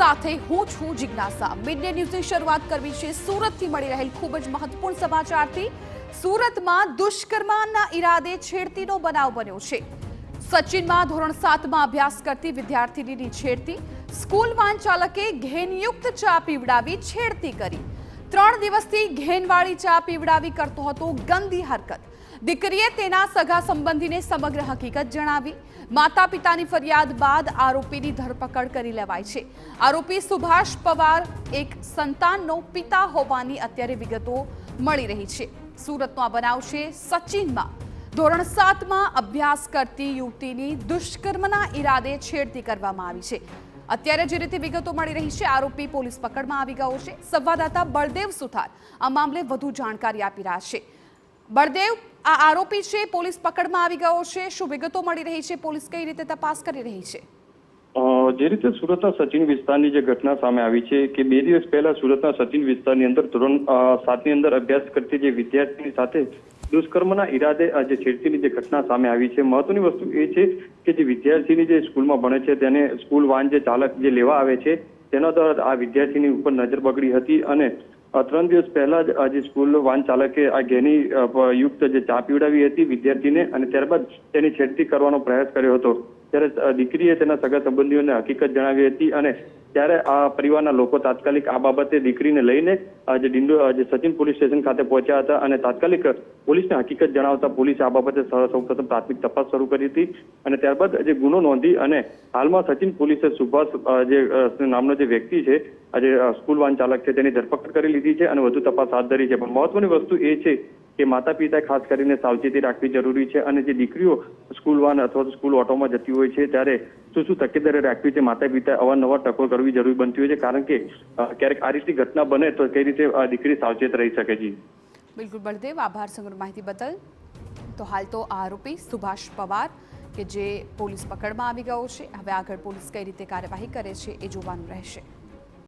સાથે હું છું જિજ્ઞાસા। મીડિયા ન્યૂઝની શરૂઆત કરવી છે સુરતથી મળી રહેલ ખૂબ જ મહત્વપૂર્ણ સમાચારથી। સુરતમાં દુષ્કર્મના ઈરાદે છેડતીનો બનાવ બન્યો છે। સચિનમાં ધોરણ 7માં અભ્યાસ કરતી વિદ્યાર્થીનીની છેડતી। સ્કૂલ વાન ચાલકે ઘેનયુક્ત ચા પીવડાવી છેડતી કરી। 3 દિવસથી ઘેનવાળી ચા પીવડાવી કરતો હતો ગંદી હરકત। દીકરીએ તેના સગા સંબંધીને સમગ્ર હકીકત જણાવી। માતા પિતાની ફરિયાદ બાદ આરોપીની ધરપકડ કરી લેવાઈ છે। આરોપી સુભાષ પવાર એક સંતાનનો પિતા હોવાની અત્યારે વિગતો મળી રહી છે। સુરતનો આ બનાવ છે સચિનમાં ધોરણ 7માં અભ્યાસ કરતી યુવતીની દુષ્કર્મના ઈરાદે છેડતી કરવામાં આવી છે। અત્યારે જે રીતે વિગતો મળી રહી છે આરોપી પોલીસ પકડમાં આવી ગયો છે। સંવાદદાતા બળદેવ સુથાર આ મામલે વધુ જાણકારી આપી રહ્યા છે। બળદેવ, આ આરોપી છે પોલીસ પકડમાં આવી ગયો છે, શું વિગતો મળી રહી છે? પોલીસ કઈ રીતે તપાસ કરી રહી છે? જે રીતે સુરતના સચિન વિસ્તારની જે ઘટના સામે આવી છે કે 2 દિવસ પહેલા સુરતના સચિન વિસ્તારની અંદર ધોરણ 7ની અંદર અભ્યાસ કરતી જે વિદ્યાર્થીની સાથે દુષ્કર્મના ઈરાદે જે છેડતીની જે ઘટના સામે આવી છે। મહત્વની વસ્તુ એ છે કે જે વિદ્યાર્થીની જે સ્કૂલમાં ભણે છે તેને સ્કૂલ વાન જે ચાલક જે લેવા આવે છે તેના દ્વારા આ વિદ્યાર્થીની ઉપર નજર બગડી હતી અને 3 દિવસ પહેલા જ જે સ્કૂલ વાન ચાલકે આ ઘેની યુક્ત જે ચા પીવડાવી હતી વિદ્યાર્થીને અને ત્યારબાદ તેની છેડતી કરવાનો પ્રયાસ કર્યો હતો। ત્યારે દીકરીએ તેના સગા સંબંધીઓને હકીકત જણાવી હતી અને ત્યારે આ પરિવારના લોકો તાત્કાલિક આ બાબતે દીકરીને લઈને જે સચિન પોલીસ સ્ટેશન ખાતે પહોંચ્યા હતા અને તાત્કાલિક પોલીસને હકીકત જણાવતા પોલીસે આ બાબતે સૌપ્રથમ પ્રાથમિક તપાસ શરૂ કરી હતી અને ત્યારબાદ જે ગુનો નોંધી અને હાલમાં સચિન પોલીસે સુભાષ જે નામનો જે વ્યક્તિ છે આજે સ્કૂલ વાન ચાલક છે તેની ધરપકડ કરી લીધી છે અને વધુ તપાસ હાથ ધરી છે। પણ મહત્વની વસ્તુ એ છે કે માતા પિતાએ ખાસ કરીને સાવચેતી રાખવી જરૂરી છે અને જે દીકરીઓ સ્કૂલ વાન અથવા તો સ્કૂલ ઓટોમાં જતી હોય છે ત્યારે શું તકેદારી રાખવી છે માતા પિતાએ અવારનવાર ટકોર કરવી જરૂરી બનતી હોય છે, કારણ કે ક્યારેક આ રીતની ઘટના બને તો કઈ રીતે દીકરી સાવચેત રહી શકે છે। બિલકુલ બળદેવ, આભાર સમગ્ર માહિતી બદલ। તો હાલ તો આરોપી સુભાષ પવાર કે જે પોલીસ પકડમાં આવી ગયો છે, હવે આગળ પોલીસ કઈ રીતે કાર્યવાહી કરે છે એ જોવાનું રહેશે।